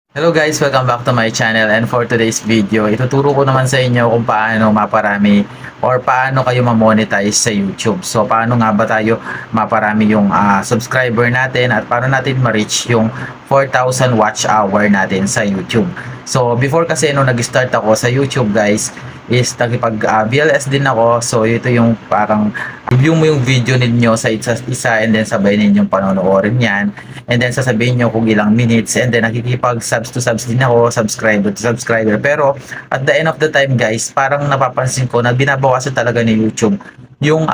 Hello guys, welcome back to my channel, and for today's video, ituturo ko naman sa inyo kung paano maparami or paano kayo ma-monetize sa YouTube. So paano nga ba tayo maparami yung subscriber natin at paano natin ma-reach yung 4,000 watch hour natin sa YouTube. So before kasi nung nag-start ako sa YouTube guys, is nakipag BLS din ako. So ito yung parang review mo yung video ninyo sa isa and then sabay ninyong panonoorin yan. And then sasabihin nyo kung ilang minutes, and then nakikipag subs to subs din ako, subscriber to subscriber. Pero at the end of the time guys, parang napapansin ko na binabawasan talaga ni YouTube yung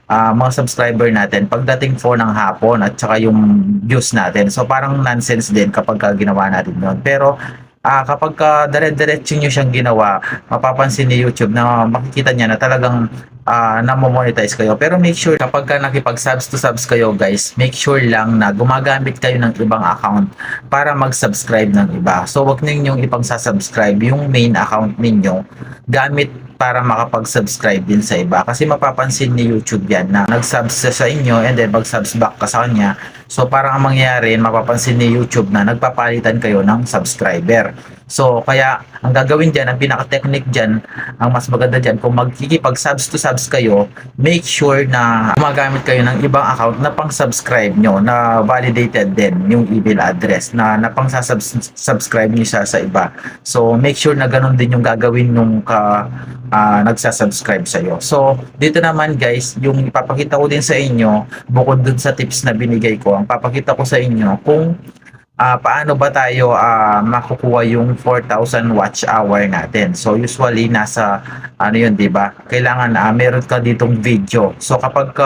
mga subscriber natin pagdating po ng hapon at saka yung views natin. So parang nonsense din kapag ginawa natin yun. Pero kapag dire-diretso nyo siyang ginawa, mapapansin ni YouTube na makikita niya na talagang namo-monetize kayo. Pero make sure kapag nakipag-subs to subs kayo guys, make sure lang na gumagamit kayo ng ibang account para mag-subscribe ng iba. So wag ninyong ipang-subscribe yung main account ninyo gamit para makapag-subscribe din sa iba. Kasi mapapansin ni YouTube yan na nag-subs sa inyo and then mag-subs back ka sa kanya. So parang ang mangyayari, mapapansin ni YouTube na nagpapalitan kayo ng subscriber. So kaya ang gagawin dyan, ang pinaka-technique dyan, ang mas maganda dyan, kung magkikipag-subs to subs kayo, make sure na gumagamit kayo ng ibang account na pang-subscribe nyo, na validated din yung email address, na pang-subscribe nyo siya sa iba. So make sure na ganun din yung gagawin nung nagsasubscribe sa'yo. So dito naman guys, yung ipapakita ko din sa inyo, bukod dun sa tips na binigay ko, ang papakita ko sa inyo kung paano ba tayo makukuha yung 4,000 watch hour natin. So usually nasa ano yun, 'di ba? Kailangan meron ka ditong video. So kapag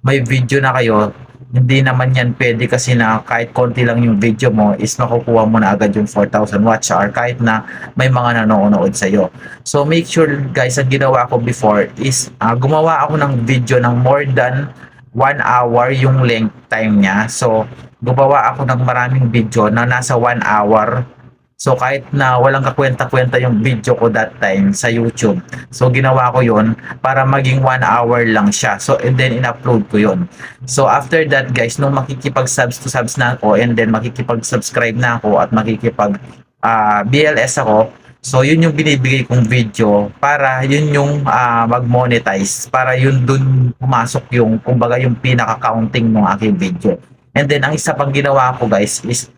may video na kayo, hindi naman yan pwede kasi na kahit konti lang yung video mo is makukuha mo na agad yung 4,000 watch hour kahit na may mga nanonood sa iyo. So make sure guys, ang ginawa ko before is gumawa ako ng video ng more than 1 hour yung length time niya. So gumawa ako ng maraming video na nasa 1 hour. So kahit na walang kakwenta-kwenta yung video ko that time sa YouTube. So ginawa ko yon para maging 1 hour lang siya. So and then in-upload ko yon. So after that guys, nung makikipag-subs to subs na ako and then makikipag-subscribe na ako at makikipag BLS ako, so yun yung binibigay kong video para yun yung mag-monetize, para yun dun pumasok yung kumbaga yung pinaka-counting ng aking video. And then ang isa pang ginawa ko guys is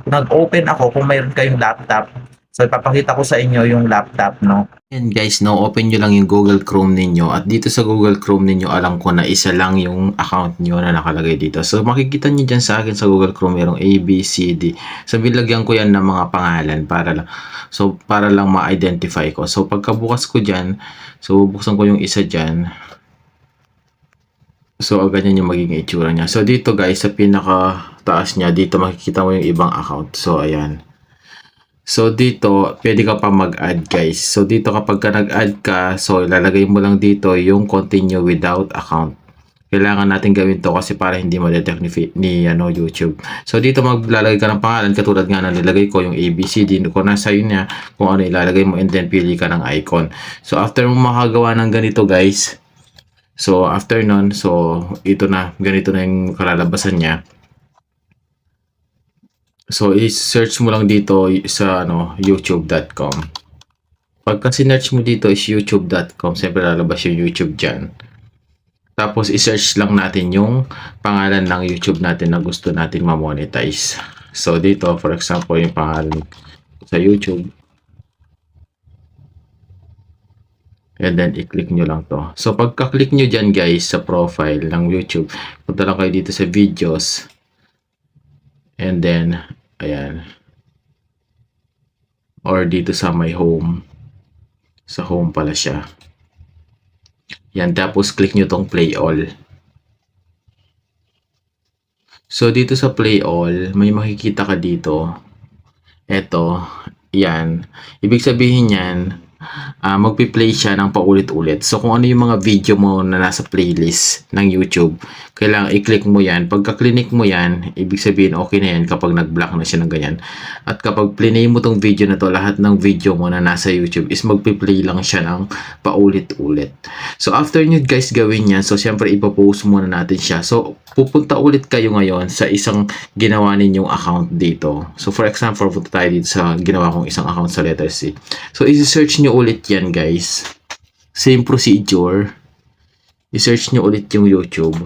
nag-open ako kung mayroon kayong laptop. So ipapakita ko sa inyo yung laptop, no. And guys, no, open nyo lang yung Google Chrome ninyo, at dito sa Google Chrome ninyo, alam ko na isa lang yung account nyo na nakalagay dito. So makikita nyo dyan sa akin sa Google Chrome, mayroong A, B, C, D. So bilagyan ko yan ng mga pangalan para lang ma-identify ko. So pagkabukas ko dyan, so buksan ko yung isa dyan. So ganyan yung magiging itsura niya. So dito guys, sa pinaka taas niya, dito makikita mo yung ibang account. So ayan. So dito, pwede ka pa mag-add guys. So dito kapag ka nag-add ka, so ilalagay mo lang dito yung continue without account. Kailangan natin gawin to kasi para hindi ma-detect ni YouTube. So dito maglalagay ka ng pangalan katulad nga na nilagay ko yung ABCD. Kung nasa yun niya kung ano ilalagay mo, and then pili ka ng icon. So after mo makagawa ng ganito guys, so after nun, so ito na, ganito na yung kalalabasan niya. So i-search mo lang dito sa youtube.com. Pagka sinearch mo dito is youtube.com, siyempre lalabas yung YouTube dyan. Tapos i-search lang natin yung pangalan ng YouTube natin na gusto natin ma-monetize. So dito, for example, yung pangalan sa YouTube. And then i-click nyo lang to. So pagka-click nyo dyan guys sa profile ng YouTube, punta lang kayo dito sa videos. And then, ayan. Or dito sa my home. Sa home pala siya. Yan, tapos click nyo tong play all. So dito sa play all, may makikita ka dito. Eto, yan. Ibig sabihin yan, magpi-play siya ng paulit-ulit. So kung ano yung mga video mo na nasa playlist ng YouTube, kailangan i-click mo yan. Pagka-click mo yan, ibig sabihin okay na yan kapag nag-block na siya ng ganyan. At kapag play mo tong video na to, lahat ng video mo na nasa YouTube is magpi-play lang siya ng paulit-ulit. So after nyo guys gawin yan, so syempre ipopost muna natin siya. So pupunta ulit kayo ngayon sa isang ginawa ninyong account dito. So for example, punta tayo dito sa ginawa kong isang account sa letter C. So i-search nyo ulit yan guys. Same procedure. I-search nyo ulit yung YouTube.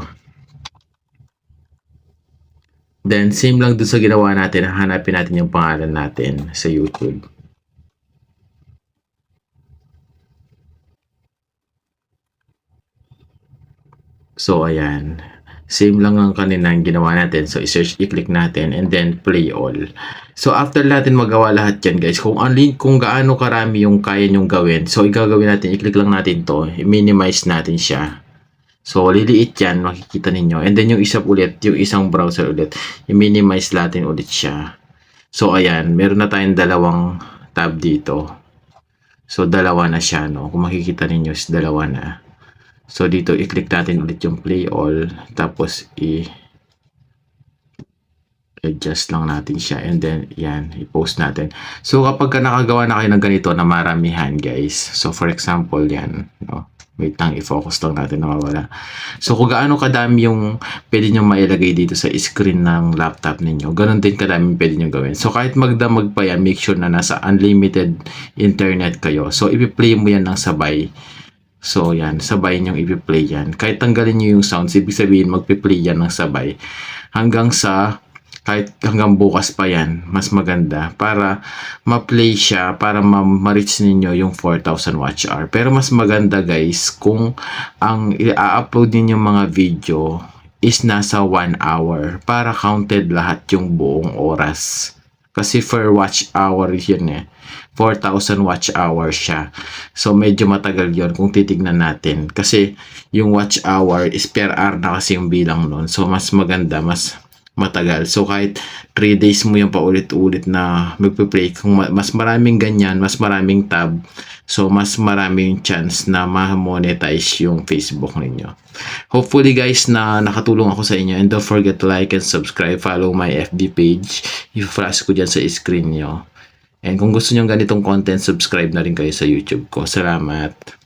Then same lang dun sa ginawa natin, hanapin natin yung pangalan natin sa YouTube. So ayan. Same lang ang kaninang ginawa natin. So i-search, i-click natin and then play all. So after natin magawa lahat yan guys, kung gaano karami yung kaya nyong gawin, so igagawin natin, i-click lang natin to, i-minimize natin siya. So liliit yan, makikita ninyo. And then yung isa ulit, yung isang browser ulit, i-minimize natin ulit siya. So ayan, meron na tayong dalawang tab dito. So dalawa na siya, no? Kung makikita ninyo is dalawa na. So dito i-click natin ulit yung play all, tapos adjust lang natin siya and then yan, i-post natin. So kapag nakagawa na kayo ng ganito na maramihan guys, so for example yan, no? Wait lang, i-focus lang natin, nawawala. So kung gaano kadami yung pwede nyo mailagay dito sa screen ng laptop ninyo, ganun din kadami pwede nyo gawin. So kahit magdamag pa yan, make sure na nasa unlimited internet kayo. So i-play mo yan ng sabay. So yan, sabay nyong i-play yan. Kahit tanggalin nyo yung sounds, ibig sabihin magpi-play yan ng sabay. Kahit hanggang bukas pa yan, mas maganda para ma-play siya, para ma-reach ninyo yung 4,000 watch hour. Pero mas maganda guys kung ang i-upload ninyo mga video is nasa 1 hour para counted lahat yung buong oras. Kasi for watch hour yun 4,000 watch hour siya. So medyo matagal yon kung titignan natin. Kasi yung watch hour is per hour na kasi yung bilang nun. So mas maganda, mas matagal. So kahit 3 days mo yung paulit-ulit na magpe-play, kung mas maraming ganyan, mas maraming tab, so mas maraming chance na ma-monetize yung Facebook ninyo. Hopefully guys na nakatulong ako sa inyo, and don't forget to like and subscribe, follow my FB page, i-flash ko dyan sa screen nyo. And kung gusto nyo ganitong content, subscribe na rin kayo sa YouTube ko. Salamat!